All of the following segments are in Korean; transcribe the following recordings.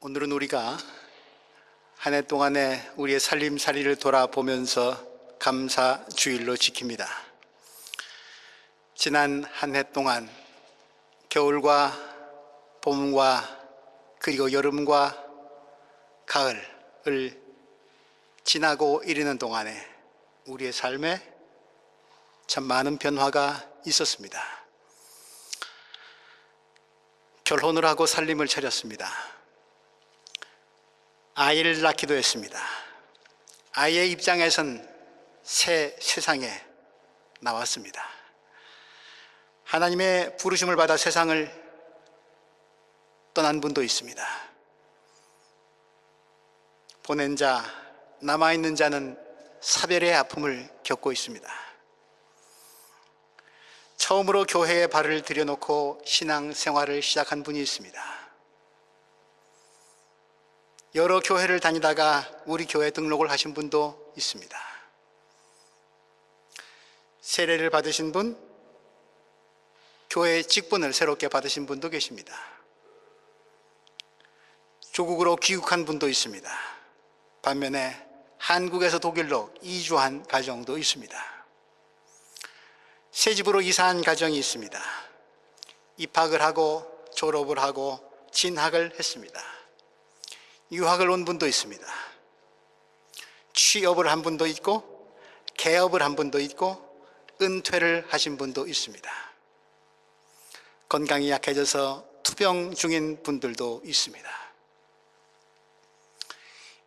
오늘은 우리가 한 해 동안의 우리의 살림살이를 돌아보면서 감사 주일로 지킵니다. 지난 한 해 동안 겨울과 봄과 그리고 여름과 가을을 지나고 이르는 동안에 우리의 삶에 참 많은 변화가 있었습니다. 결혼을 하고 살림을 차렸습니다. 아이를 낳기도 했습니다. 아이의 입장에선 새 세상에 나왔습니다. 하나님의 부르심을 받아 세상을 떠난 분도 있습니다. 보낸 자, 남아있는 자는 사별의 아픔을 겪고 있습니다. 처음으로 교회에 발을 들여놓고 신앙생활을 시작한 분이 있습니다. 여러 교회를 다니다가 우리 교회 등록을 하신 분도 있습니다. 세례를 받으신 분, 교회 직분을 새롭게 받으신 분도 계십니다. 조국으로 귀국한 분도 있습니다. 반면에 한국에서 독일로 이주한 가정도 있습니다. 새 집으로 이사한 가정이 있습니다. 입학을 하고 졸업을 하고 진학을 했습니다. 유학을 온 분도 있습니다. 취업을 한 분도 있고 개업을 한 분도 있고 은퇴를 하신 분도 있습니다. 건강이 약해져서 투병 중인 분들도 있습니다.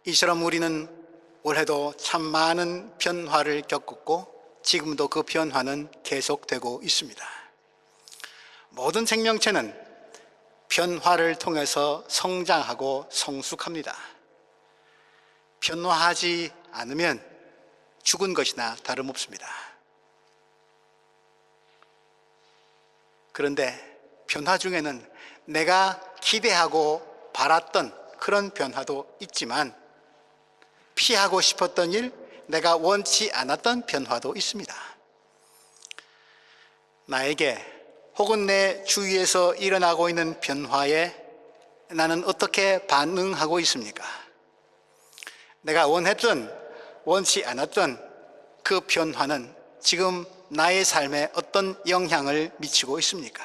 이처럼 우리는 올해도 참 많은 변화를 겪었고 지금도 그 변화는 계속되고 있습니다. 모든 생명체는 변화를 통해서 성장하고 성숙합니다. 변화하지 않으면 죽은 것이나 다름없습니다. 그런데 변화 중에는 내가 기대하고 바랐던 그런 변화도 있지만 피하고 싶었던 일, 내가 원치 않았던 변화도 있습니다. 나에게 혹은 내 주위에서 일어나고 있는 변화에 나는 어떻게 반응하고 있습니까? 내가 원했던, 원치 않았던 그 변화는 지금 나의 삶에 어떤 영향을 미치고 있습니까?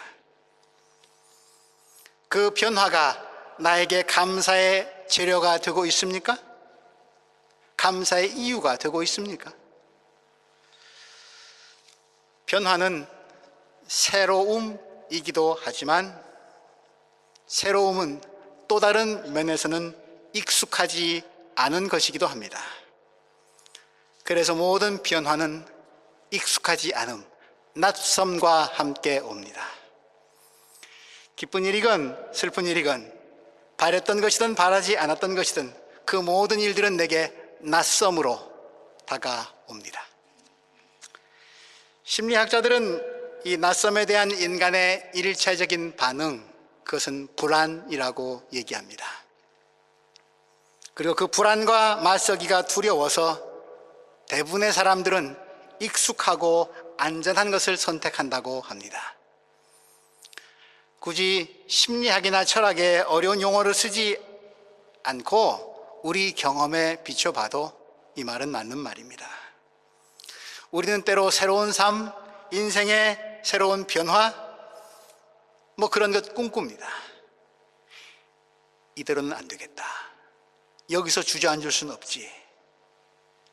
그 변화가 나에게 감사의 재료가 되고 있습니까? 감사의 이유가 되고 있습니까? 변화는 새로움이기도 하지만 새로움은 또 다른 면에서는 익숙하지 않은 것이기도 합니다. 그래서 모든 변화는 익숙하지 않음, 낯섦과 함께 옵니다. 기쁜 일이건 슬픈 일이건 바랬던 것이든 바라지 않았던 것이든 그 모든 일들은 내게 낯섦으로 다가옵니다. 심리학자들은 이 낯섦에 대한 인간의 일차적인 반응, 그것은 불안이라고 얘기합니다. 그리고 그 불안과 맞서기가 두려워서 대부분의 사람들은 익숙하고 안전한 것을 선택한다고 합니다. 굳이 심리학이나 철학의 어려운 용어를 쓰지 않고 우리 경험에 비춰봐도 이 말은 맞는 말입니다. 우리는 때로 새로운 삶, 인생의 새로운 변화, 그런 것 꿈꿉니다. 이대로는 안 되겠다. 여기서 주저앉을 수는 없지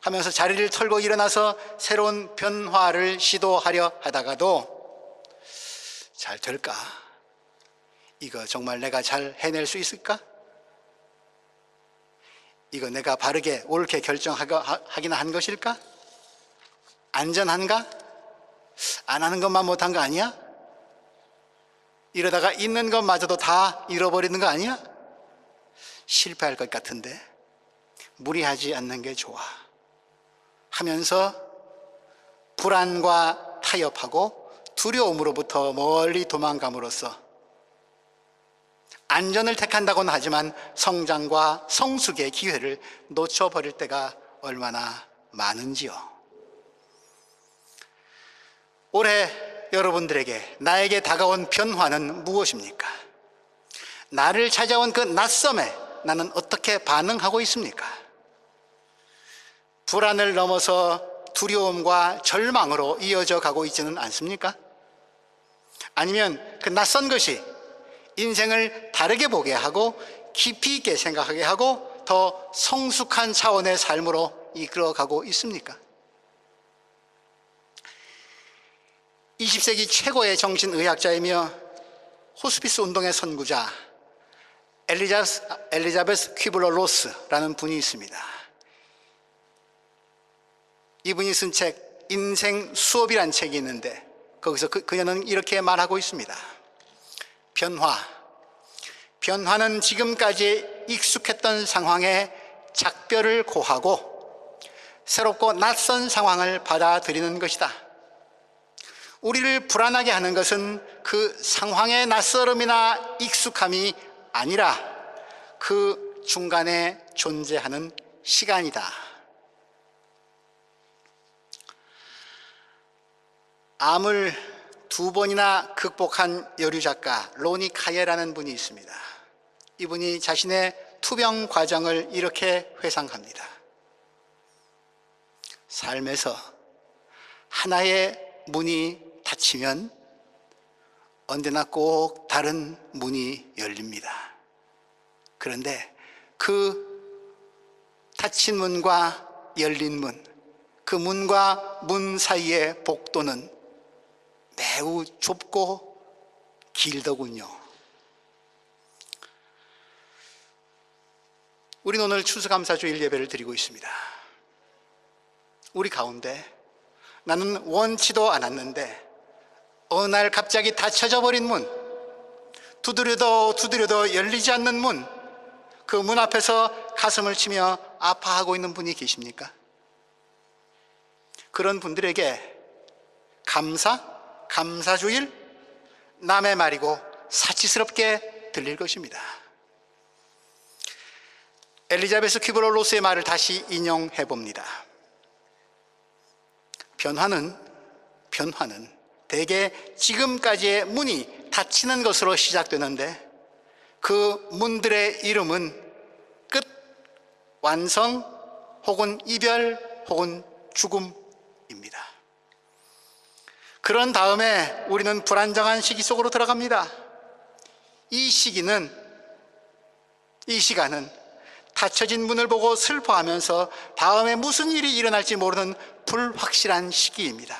하면서 자리를 털고 일어나서 새로운 변화를 시도하려 하다가도 잘 될까? 이거 정말 내가 잘 해낼 수 있을까? 이거 내가 바르게 옳게 결정하기나 한 것일까? 안전한가? 안 하는 것만 못한 거 아니야? 이러다가 있는 것마저도 다 잃어버리는 거 아니야? 실패할 것 같은데 무리하지 않는 게 좋아 하면서 불안과 타협하고 두려움으로부터 멀리 도망감으로써 안전을 택한다고는 하지만 성장과 성숙의 기회를 놓쳐버릴 때가 얼마나 많은지요. 올해 여러분들에게 나에게 다가온 변화는 무엇입니까? 나를 찾아온 그 낯섦에 나는 어떻게 반응하고 있습니까? 불안을 넘어서 두려움과 절망으로 이어져 가고 있지는 않습니까? 아니면 그 낯선 것이 인생을 다르게 보게 하고 깊이 있게 생각하게 하고 더 성숙한 차원의 삶으로 이끌어가고 있습니까? 20세기 최고의 정신의학자이며 호스피스 운동의 선구자 엘리자베스 퀴블러-로스라는 분이 있습니다. 이분이 쓴 책 인생 수업이란 책이 있는데 거기서 그녀는 이렇게 말하고 있습니다. 변화는 지금까지 익숙했던 상황에 작별을 고하고 새롭고 낯선 상황을 받아들이는 것이다. 우리를 불안하게 하는 것은 그 상황의 낯설음이나 익숙함이 아니라 그 중간에 존재하는 시간이다. 암을 2번이나 극복한 여류 작가 로니 카예라는 분이 있습니다. 이분이 자신의 투병 과정을 이렇게 회상합니다. 삶에서 하나의 문이 닫히면 언제나 꼭 다른 문이 열립니다. 그런데 그 닫힌 문과 열린 문, 그 문과 문 사이의 복도는 매우 좁고 길더군요. 우리는 오늘 추수감사주일 예배를 드리고 있습니다. 우리 가운데 나는 원치도 않았는데 어느 날 갑자기 닫혀져 버린 문, 두드려도 열리지 않는 문, 그 문 앞에서 가슴을 치며 아파하고 있는 분이 계십니까? 그런 분들에게 감사주일, 남의 말이고 사치스럽게 들릴 것입니다. 엘리자베스 퀴블러-로스의 말을 다시 인용해 봅니다. 변화는 대개 지금까지의 문이 닫히는 것으로 시작되는데 그 문들의 이름은 끝, 완성, 혹은 이별, 혹은 죽음입니다. 그런 다음에 우리는 불안정한 시기 속으로 들어갑니다. 이 시간은 닫혀진 문을 보고 슬퍼하면서 다음에 무슨 일이 일어날지 모르는 불확실한 시기입니다.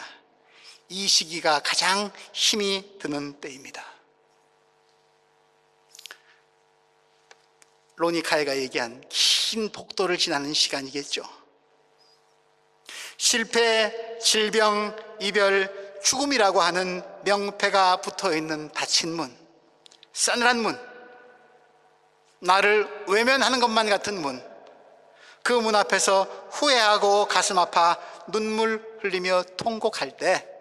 이 시기가 가장 힘이 드는 때입니다. 로니 카예가 얘기한 긴 복도를 지나는 시간이겠죠. 실패, 질병, 이별, 죽음이라고 하는 명패가 붙어있는 닫힌 문, 싸늘한 문, 나를 외면하는 것만 같은 문, 그 문 앞에서 후회하고 가슴 아파 눈물 흘리며 통곡할 때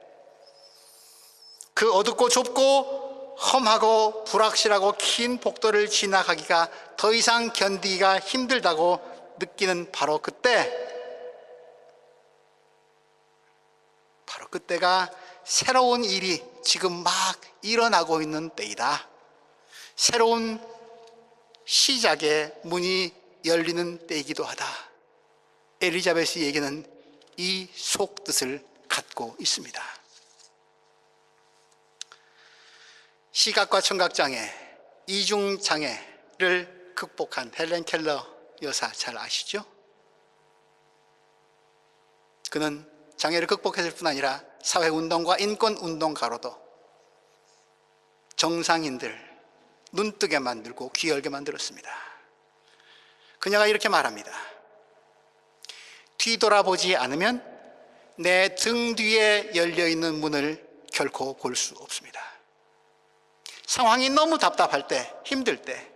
그 어둡고 좁고 험하고 불확실하고 긴 복도를 지나가기가 더 이상 견디기가 힘들다고 느끼는 바로 그때가 새로운 일이 지금 막 일어나고 있는 때이다. 새로운 시작의 문이 열리는 때이기도 하다. 엘리자베스 얘기는 이 속뜻을 갖고 있습니다. 시각과 청각장애, 이중장애를 극복한 헬렌 켈러 여사 잘 아시죠? 그는 장애를 극복했을 뿐 아니라 사회운동과 인권운동가로도 정상인들 눈뜨게 만들고 귀 열게 만들었습니다. 그녀가 이렇게 말합니다. 뒤돌아보지 않으면 내 등 뒤에 열려있는 문을 결코 볼 수 없습니다. 상황이 너무 답답할 때, 힘들 때,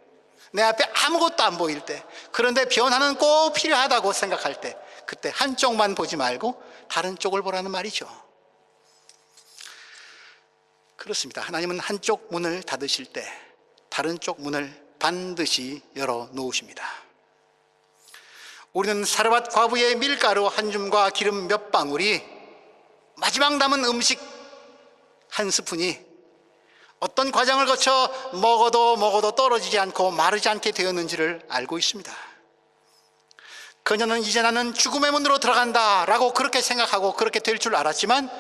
내 앞에 아무것도 안 보일 때, 그런데 변화는 꼭 필요하다고 생각할 때, 그때 한쪽만 보지 말고 다른 쪽을 보라는 말이죠. 그렇습니다. 하나님은 한쪽 문을 닫으실 때 다른 쪽 문을 반드시 열어 놓으십니다. 우리는 사르밧 과부의 밀가루 한 줌과 기름 몇 방울이, 마지막 남은 음식 한 스푼이 어떤 과정을 거쳐 먹어도 떨어지지 않고 마르지 않게 되었는지를 알고 있습니다. 그녀는 이제 나는 죽음의 문으로 들어간다 라고 그렇게 생각하고 그렇게 될 줄 알았지만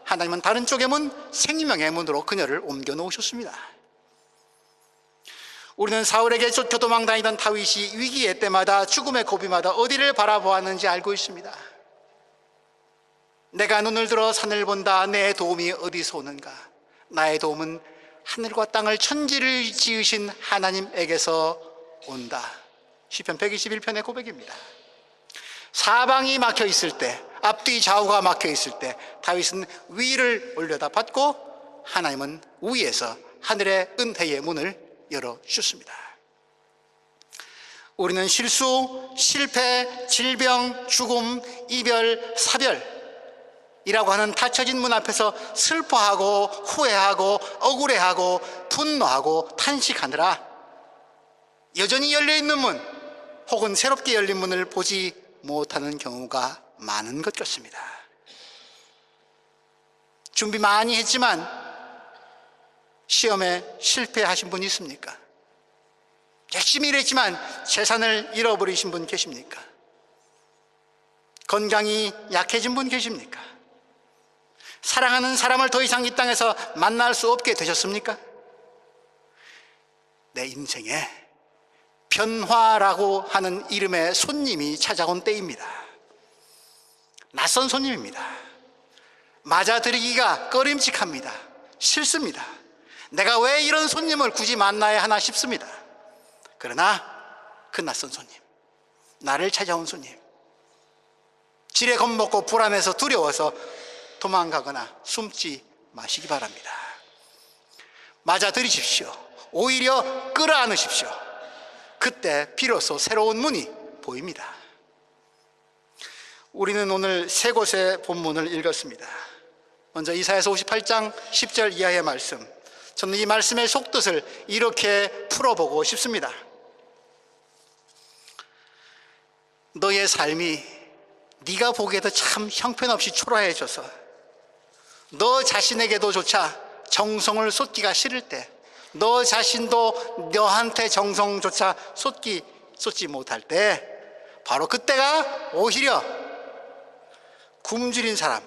하나님은 다른 쪽의 문, 생명의 문으로 그녀를 옮겨 놓으셨습니다. 우리는 사울에게 쫓겨 도망다니던 다윗이 위기의 때마다 죽음의 고비마다 어디를 바라보았는지 알고 있습니다. 내가 눈을 들어 산을 본다. 내 도움이 어디서 오는가? 나의 도움은 하늘과 땅을 천지를 지으신 하나님에게서 온다. 시편 121편의 고백입니다. 사방이 막혀 있을 때, 앞뒤 좌우가 막혀 있을 때 다윗은 위를 올려다 받고 하나님은 위에서 하늘의 은혜의 문을 열어주셨습니다. 우리는 실수, 실패, 질병, 죽음, 이별, 사별이라고 하는 닫혀진 문 앞에서 슬퍼하고 후회하고 억울해하고 분노하고 탄식하느라 여전히 열려있는 문 혹은 새롭게 열린 문을 보지 못하는 경우가 많은 것 같습니다. 준비 많이 했지만 시험에 실패하신 분 있습니까? 열심히 일했지만 재산을 잃어버리신 분 계십니까? 건강이 약해진 분 계십니까? 사랑하는 사람을 더 이상 이 땅에서 만날 수 없게 되셨습니까? 내 인생에 변화라고 하는 이름의 손님이 찾아온 때입니다. 낯선 손님입니다. 맞아들이기가 꺼림칙합니다. 싫습니다. 내가 왜 이런 손님을 굳이 만나야 하나 싶습니다. 그러나 그 낯선 손님, 나를 찾아온 손님, 지레 겁먹고 불안해서 두려워서 도망가거나 숨지 마시기 바랍니다. 맞아들이십시오. 오히려 끌어안으십시오. 그때 비로소 새로운 문이 보입니다. 우리는 오늘 세 곳의 본문을 읽었습니다. 먼저 이사야서 58장 10절 이하의 말씀, 저는 이 말씀의 속뜻을 이렇게 풀어보고 싶습니다. 너의 삶이 네가 보기에도 참 형편없이 초라해져서 너 자신에게도 조차 정성을 쏟기가 싫을 때, 너 자신도 너한테 정성조차 쏟지 못할 때, 바로 그때가 오히려 굶주린 사람,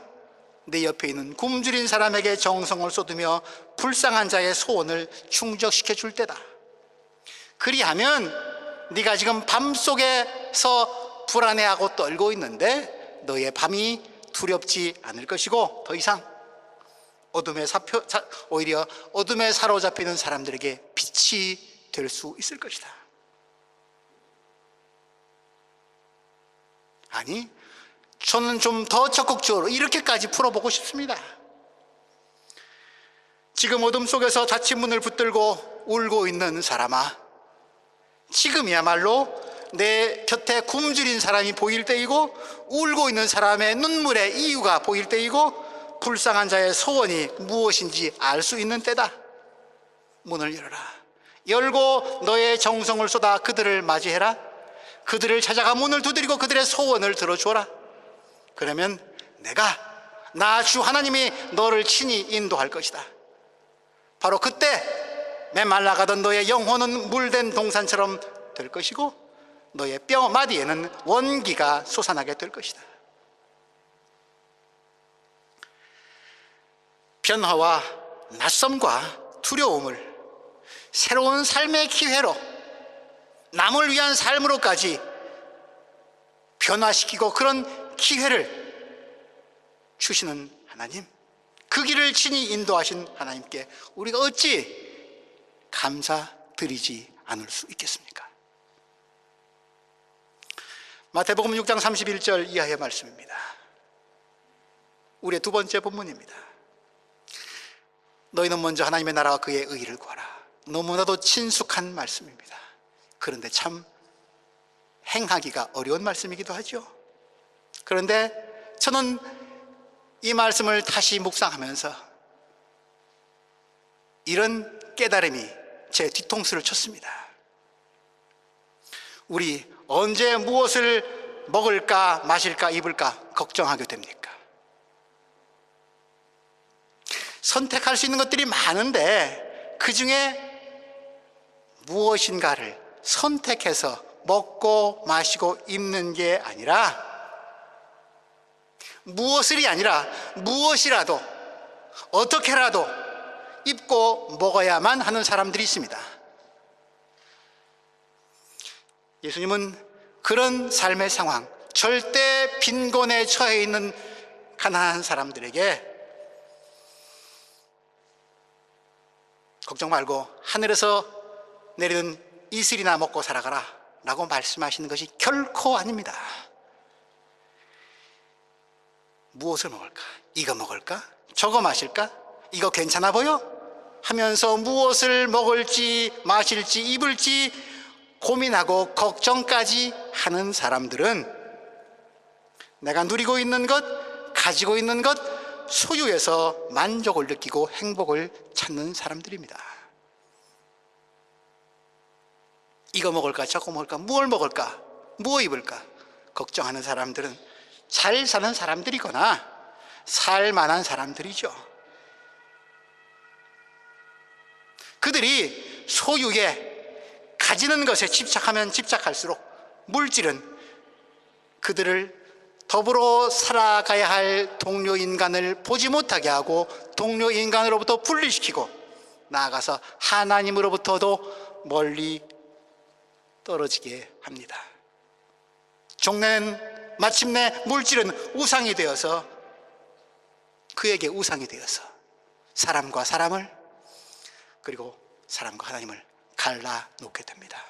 내 옆에 있는 굶주린 사람에게 정성을 쏟으며 불쌍한 자의 소원을 충족시켜 줄 때다. 그리하면 네가 지금 밤속에서 불안해하고 떨고 있는데 너의 밤이 두렵지 않을 것이고, 더 이상 오히려 어둠에 사로잡히는 사람들에게 빛이 될 수 있을 것이다. 아니, 저는 좀 더 적극적으로 이렇게까지 풀어보고 싶습니다. 지금 어둠 속에서 닫힌 문을 붙들고 울고 있는 사람아, 지금이야말로 내 곁에 굶주린 사람이 보일 때이고, 울고 있는 사람의 눈물의 이유가 보일 때이고, 불쌍한 자의 소원이 무엇인지 알 수 있는 때다. 문을 열어라. 열고 너의 정성을 쏟아 그들을 맞이해라. 그들을 찾아가 문을 두드리고 그들의 소원을 들어주어라. 그러면 나 주 하나님이 너를 친히 인도할 것이다. 바로 그때 메말라가던 너의 영혼은 물된 동산처럼 될 것이고, 너의 뼈 마디에는 원기가 솟아나게 될 것이다. 변화와 낯섦과 두려움을 새로운 삶의 기회로, 남을 위한 삶으로까지 변화시키고 그런 기회를 주시는 하나님, 그 길을 친히 인도하신 하나님께 우리가 어찌 감사드리지 않을 수 있겠습니까? 마태복음 6장 31절 이하의 말씀입니다. 우리의 두 번째 본문입니다. 너희는 먼저 하나님의 나라와 그의 의의를 구하라. 너무나도 친숙한 말씀입니다. 그런데 참 행하기가 어려운 말씀이기도 하죠. 그런데 저는 이 말씀을 다시 묵상하면서 이런 깨달음이 제 뒤통수를 쳤습니다. 우리 언제 무엇을 먹을까 마실까 입을까 걱정하게 됩니까? 선택할 수 있는 것들이 많은데 그 중에 무엇인가를 선택해서 먹고 마시고 입는 게 아니라, 무엇을이 아니라 무엇이라도 어떻게라도 입고 먹어야만 하는 사람들이 있습니다. 예수님은 그런 삶의 상황, 절대 빈곤에 처해 있는 가난한 사람들에게 걱정 말고 하늘에서 내리는 이슬이나 먹고 살아가라 라고 말씀하시는 것이 결코 아닙니다. 무엇을 먹을까? 이거 먹을까? 저거 마실까? 이거 괜찮아 보여? 하면서 무엇을 먹을지 마실지 입을지 고민하고 걱정까지 하는 사람들은 내가 누리고 있는 것, 가지고 있는 것, 소유에서 만족을 느끼고 행복을 찾는 사람들입니다. 이거 먹을까? 저거 먹을까? 무엇을 먹을까? 무엇 입을까? 걱정하는 사람들은 잘 사는 사람들이거나 살만한 사람들이죠. 그들이 소유에, 가지는 것에 집착하면 집착할수록 물질은 그들을 더불어 살아가야 할 동료 인간을 보지 못하게 하고 동료 인간으로부터 분리시키고 나아가서 하나님으로부터도 멀리 떨어지게 합니다. 종래는 마침내 물질은 우상이 되어서, 그에게 우상이 되어서 사람과 사람을, 그리고 사람과 하나님을 갈라놓게 됩니다.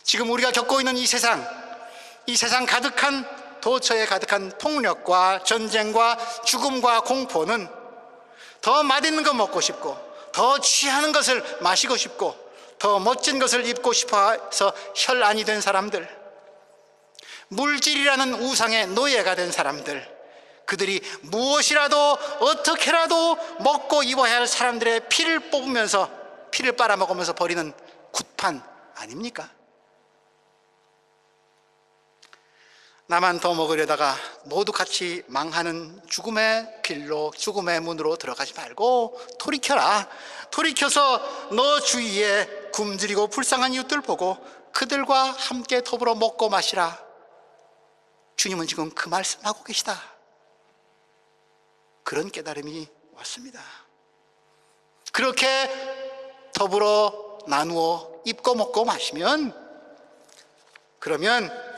지금 우리가 겪고 있는 이 세상 가득한, 도처에 가득한 폭력과 전쟁과 죽음과 공포는 더 맛있는 거 먹고 싶고, 더 취하는 것을 마시고 싶고, 더 멋진 것을 입고 싶어서 혈안이 된 사람들, 물질이라는 우상의 노예가 된 사람들, 그들이 무엇이라도 어떻게라도 먹고 입어야 할 사람들의 피를 뽑으면서, 피를 빨아먹으면서 버리는 굿판 아닙니까? 나만 더 먹으려다가 모두 같이 망하는 죽음의 길로, 죽음의 문으로 들어가지 말고 돌이켜라. 돌이켜서 너 주위에 굶주리고 불쌍한 이웃들 보고 그들과 함께 더불어 먹고 마시라. 주님은 지금 그 말씀하고 계시다. 그런 깨달음이 왔습니다. 그렇게 더불어 나누어 입고 먹고 마시면, 그러면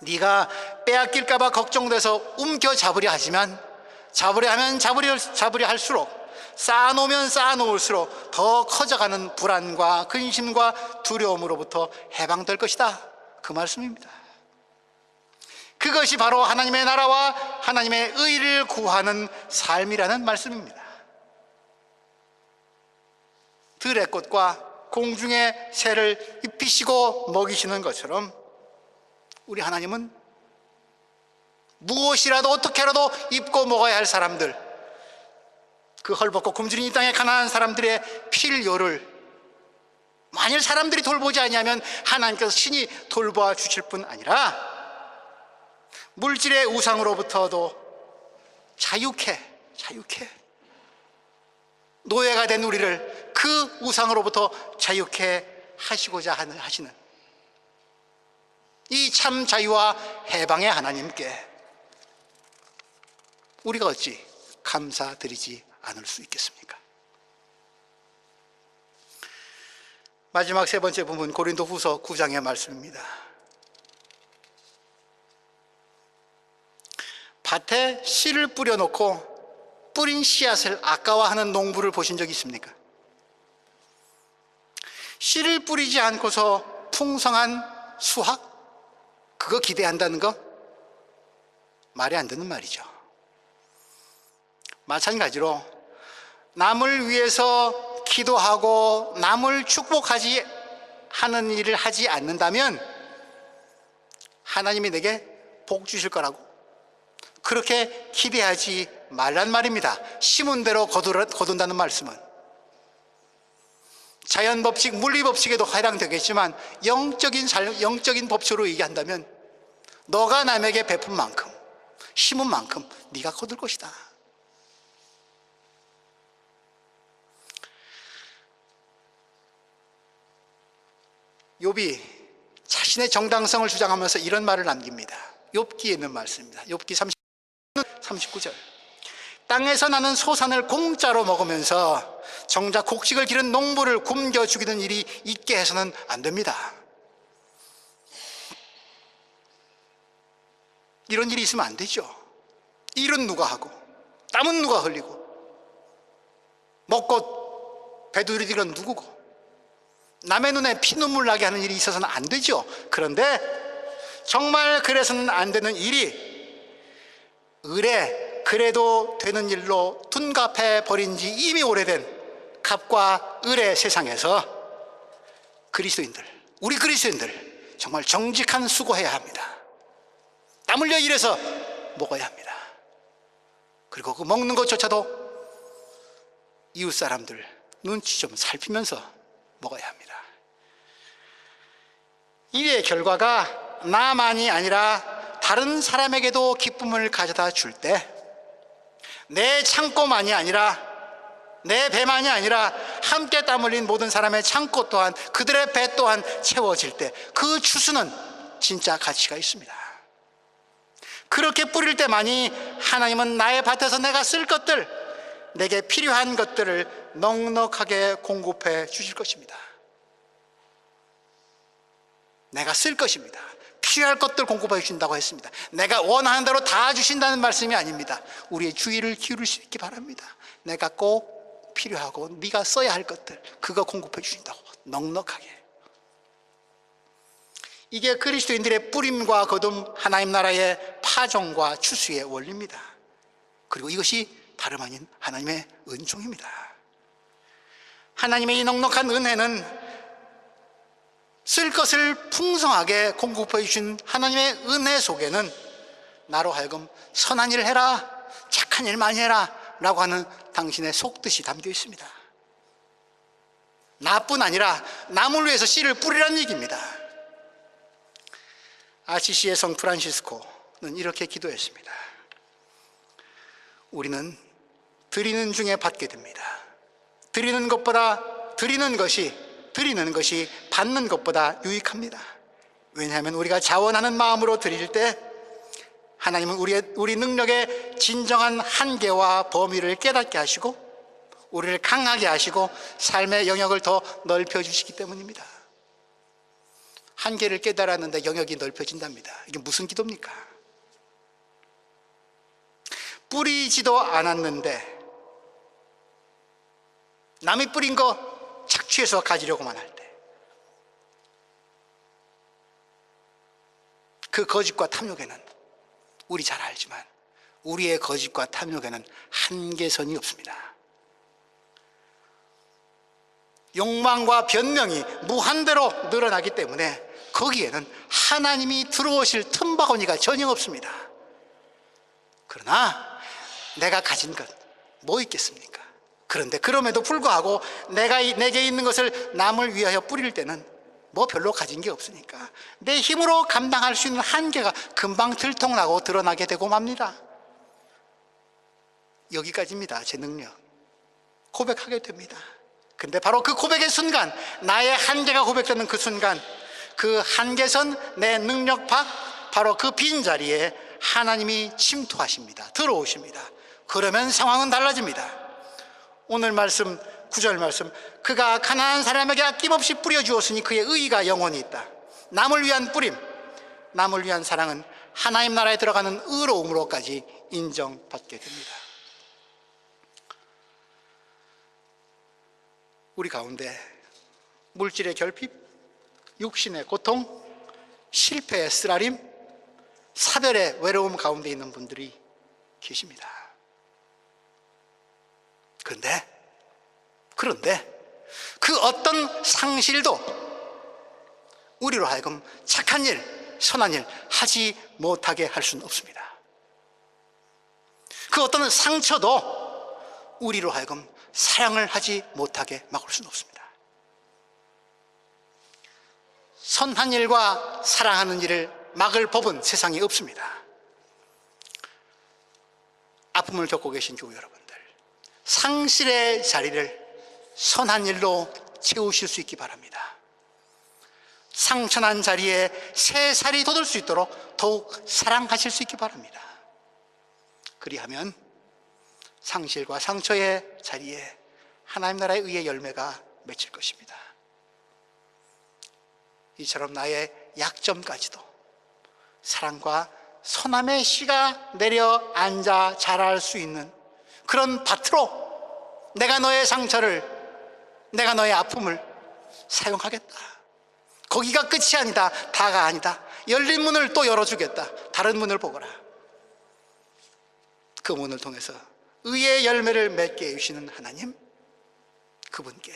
네가 빼앗길까 봐 걱정돼서 움켜잡으려 하지만, 잡으려 하면 잡으려 할수록, 쌓아놓으면 쌓아놓을수록 더 커져가는 불안과 근심과 두려움으로부터 해방될 것이다. 그 말씀입니다. 그것이 바로 하나님의 나라와 하나님의 의를 구하는 삶이라는 말씀입니다. 들의 꽃과 공중의 새를 입히시고 먹이시는 것처럼 우리 하나님은 무엇이라도 어떻게라도 입고 먹어야 할 사람들, 그 헐벗고 굶주린 이 땅의 가난한 사람들의 필요를 만일 사람들이 돌보지 않으면 하나님께서 친히 돌보아 주실 뿐 아니라 물질의 우상으로부터도 자유케 노예가 된 우리를 그 우상으로부터 자유케 하시고자 하시는 이 참 자유와 해방의 하나님께 우리가 어찌 감사드리지 않을 수 있겠습니까? 마지막 세 번째 부분, 고린도후서 9장의 말씀입니다. 밭에 씨를 뿌려놓고 뿌린 씨앗을 아까워하는 농부를 보신 적 있습니까? 씨를 뿌리지 않고서 풍성한 수확? 그거 기대한다는 거? 말이 안 되는 말이죠. 마찬가지로 남을 위해서 기도하고 남을 축복하지 하는 일을 하지 않는다면 하나님이 내게 복 주실 거라고 그렇게 기대하지 말란 말입니다. 심은 대로 거둔다는 말씀은 자연 법칙, 물리 법칙에도 해당되겠지만 영적인 법칙으로 얘기한다면 너가 남에게 베푼 만큼, 심은 만큼 네가 거둘 것이다. 욥이 자신의 정당성을 주장하면서 이런 말을 남깁니다. 욥기에 있는 말씀입니다. 욥기 39절. 땅에서 나는 소산을 공짜로 먹으면서 정작 곡식을 기른 농부를 굶겨 죽이는 일이 있게 해서는 안 됩니다. 이런 일이 있으면 안 되죠. 일은 누가 하고 땀은 누가 흘리고 먹고 배두리는 건 누구고 남의 눈에 피눈물 나게 하는 일이 있어서는 안 되죠. 그런데 정말 그래서는 안 되는 일이 을에 그래도 되는 일로 둔갑해 버린 지 이미 오래된 갑과 을의 세상에서 그리스도인들, 우리 그리스도인들 정말 정직한 수고해야 합니다. 땀 흘려 일해서 먹어야 합니다. 그리고 그 먹는 것조차도 이웃 사람들 눈치 좀 살피면서 먹어야 합니다. 이의 결과가 나만이 아니라 다른 사람에게도 기쁨을 가져다 줄 때, 내 창고만이 아니라 내 배만이 아니라 함께 땀 흘린 모든 사람의 창고 또한, 그들의 배 또한 채워질 때 그 추수는 진짜 가치가 있습니다. 그렇게 뿌릴 때만이 하나님은 나의 밭에서 내가 쓸 것들, 내게 필요한 것들을 넉넉하게 공급해 주실 것입니다. 내가 쓸 것입니다. 필요할 것들 공급해 주신다고 했습니다. 내가 원하는 대로 다 주신다는 말씀이 아닙니다. 우리의 주의를 기울일 수 있기 바랍니다. 내가 꼭 필요하고 네가 써야 할 것들, 그거 공급해 주신다고 넉넉하게. 이게 그리스도인들의 뿌림과 거둠, 하나님 나라의 파종과 추수의 원리입니다. 그리고 이것이 다름 아닌 하나님의 은총입니다. 하나님의 이 넉넉한 은혜는 쓸 것을 풍성하게 공급해 주신 하나님의 은혜 속에는 나로 하여금 선한 일을 해라, 착한 일 많이 해라 라고 하는 당신의 속뜻이 담겨 있습니다. 나뿐 아니라 남을 위해서 씨를 뿌리라는 얘기입니다. 아시시의 성 프란시스코는 이렇게 기도했습니다. 우리는 드리는 중에 받게 됩니다. 드리는 것이 받는 것보다 유익합니다. 왜냐하면 우리가 자원하는 마음으로 드릴 때 하나님은 우리 능력의 진정한 한계와 범위를 깨닫게 하시고 우리를 강하게 하시고 삶의 영역을 더 넓혀주시기 때문입니다. 한계를 깨달았는데 영역이 넓혀진답니다. 이게 무슨 기도입니까? 뿌리지도 않았는데 남이 뿌린 거 착취해서 가지려고만 할 때, 그 거짓과 탐욕에는, 우리 잘 알지만 우리의 거짓과 탐욕에는 한계선이 없습니다. 욕망과 변명이 무한대로 늘어나기 때문에 거기에는 하나님이 들어오실 틈바구니가 전혀 없습니다. 그러나 내가 가진 것 뭐 있겠습니까? 그런데 그럼에도 불구하고 내게 있는 것을 남을 위하여 뿌릴 때는 뭐 별로 가진 게 없으니까 내 힘으로 감당할 수 있는 한계가 금방 들통나고 드러나게 되고 맙니다. 여기까지입니다. 제 능력. 고백하게 됩니다. 근데 바로 그 고백의 순간, 나의 한계가 고백되는 그 순간, 그 한계선, 내 능력 밖, 바로 그 빈자리에 하나님이 침투하십니다. 들어오십니다. 그러면 상황은 달라집니다. 오늘 말씀, 9절 말씀, 그가 가난한 사람에게 아낌없이 뿌려주었으니 그의 의의가 영원히 있다. 남을 위한 뿌림, 남을 위한 사랑은 하나님 나라에 들어가는 의로움으로까지 인정받게 됩니다. 우리 가운데 물질의 결핍, 육신의 고통, 실패의 쓰라림, 사별의 외로움 가운데 있는 분들이 계십니다. 그런데 그 어떤 상실도 우리로 하여금 착한 일, 선한 일 하지 못하게 할 수는 없습니다. 그 어떤 상처도 우리로 하여금 사랑을 하지 못하게 막을 수는 없습니다. 선한 일과 사랑하는 일을 막을 법은 세상에 없습니다. 아픔을 겪고 계신 교우 여러분들, 상실의 자리를 선한 일로 채우실 수 있기 바랍니다. 상처난 자리에 새 살이 돋을 수 있도록 더욱 사랑하실 수 있기 바랍니다. 그리하면 상실과 상처의 자리에 하나님 나라의 의의 열매가 맺힐 것입니다. 이처럼 나의 약점까지도 사랑과 선함의 씨가 내려 앉아 자랄 수 있는 그런 밭으로 내가 너의 상처를, 내가 너의 아픔을 사용하겠다. 거기가 끝이 아니다. 다가 아니다. 열린 문을 또 열어주겠다. 다른 문을 보거라. 그 문을 통해서 의의 열매를 맺게 해주시는 하나님, 그분께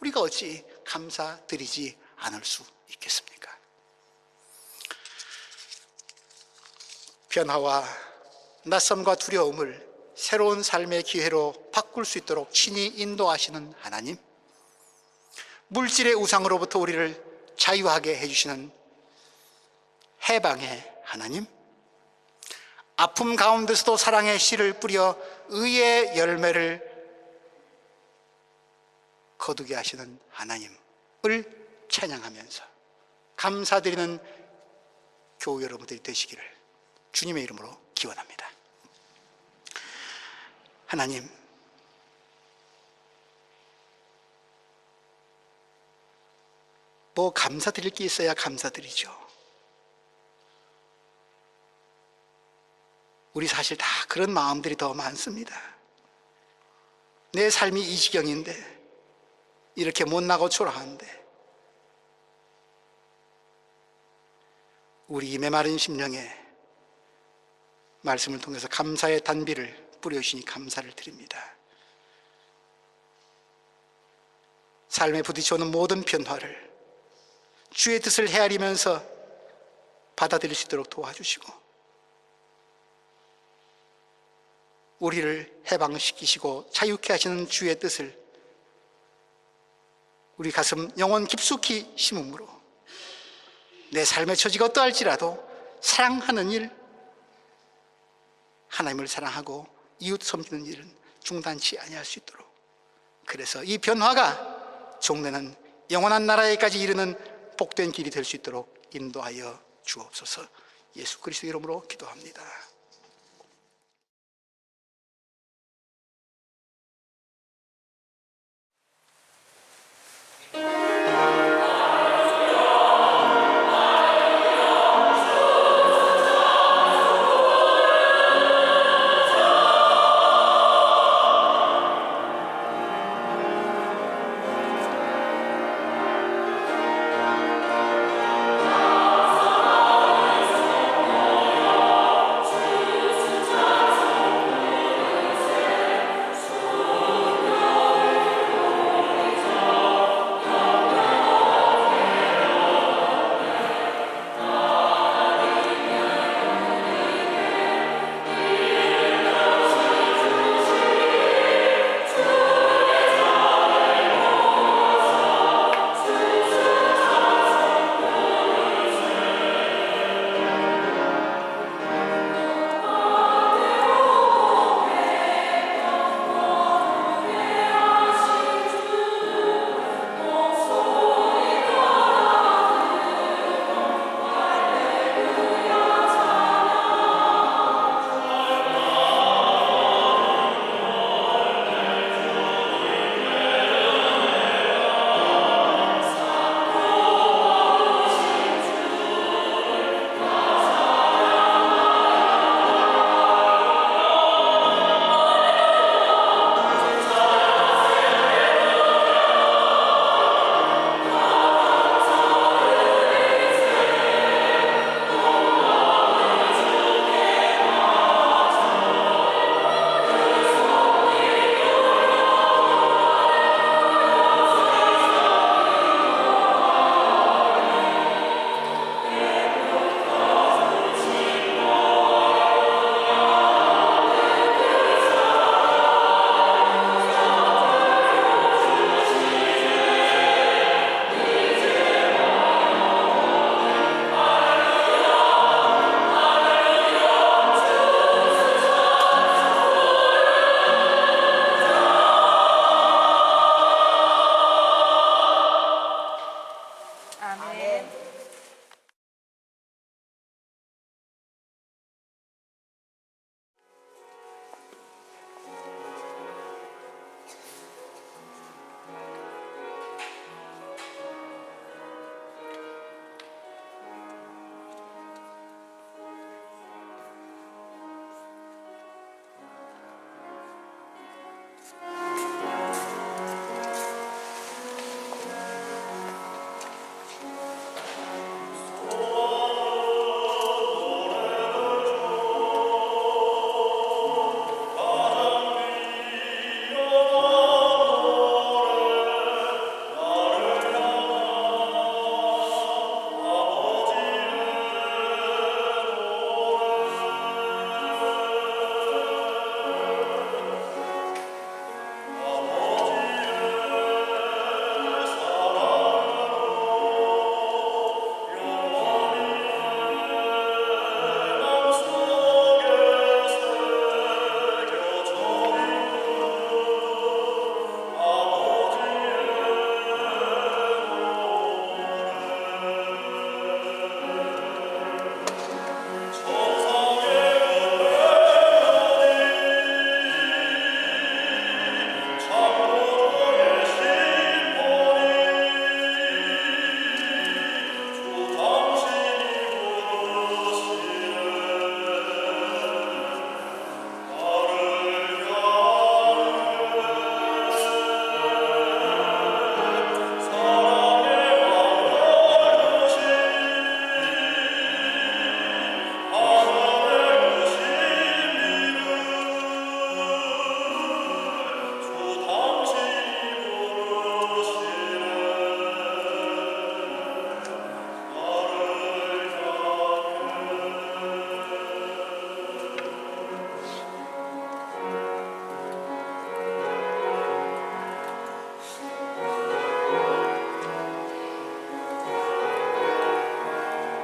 우리가 어찌 감사드리지 않을 수 있겠습니까? 변화와 낯섦과 두려움을 새로운 삶의 기회로 바꿀 수 있도록 친히 인도하시는 하나님, 물질의 우상으로부터 우리를 자유하게 해주시는 해방의 하나님, 아픔 가운데서도 사랑의 씨를 뿌려 의의 열매를 거두게 하시는 하나님을 찬양하면서 감사드리는 교우 여러분들이 되시기를 주님의 이름으로 기원합니다. 하나님, 뭐 감사드릴 게 있어야 감사드리죠. 우리 사실 다 그런 마음들이 더 많습니다. 내 삶이 이 지경인데, 이렇게 못나고 초라한데, 우리 메마른 심령에 말씀을 통해서 감사의 단비를 뿌려주시니 감사를 드립니다. 삶에 부딪혀오는 모든 변화를 주의 뜻을 헤아리면서 받아들일 수 있도록 도와주시고, 우리를 해방시키시고 자유케 하시는 주의 뜻을 우리 가슴 영혼 깊숙이 심음으로 내 삶의 처지가 어떠할지라도 사랑하는 일, 하나님을 사랑하고 이웃 섬기는 일은 중단치 아니할 수 있도록, 그래서 이 변화가 종래는 영원한 나라에까지 이르는 복된 길이 될 수 있도록 인도하여 주옵소서. 예수 그리스도 이름으로 기도합니다. 아멘.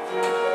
주